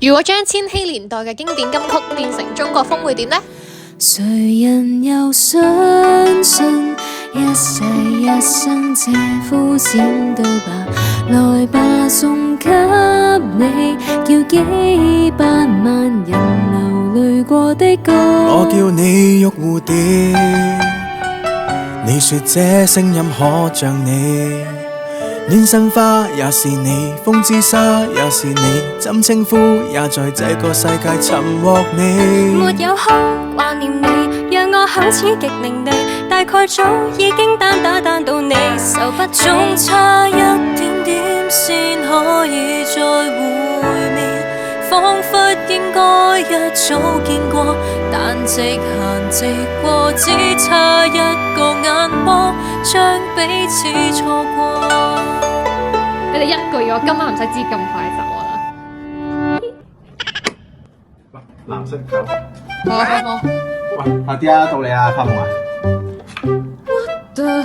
如果將千禧年代嘅經典金曲變成中國風會點呢？誰人又相信一世一生這膚淺對白？來吧，送給你，叫幾百萬人流淚過的歌。我叫你玉蝴蝶，你說這聲音可像你。戀生花也是你，風之沙也是你，怎稱呼也在這個世界尋獲你。沒有空掛念你，讓我口齒極伶俐，大概早已經單打單到你受不了，總差一點點先可以再會面，彷彿應該一早見過，但直行直過，只差一個眼波，將彼此錯過。你哋一句我今晚唔使知咁快走啊！藍色球，好，喂，快啲啊，到你啊，發夢啊！ What the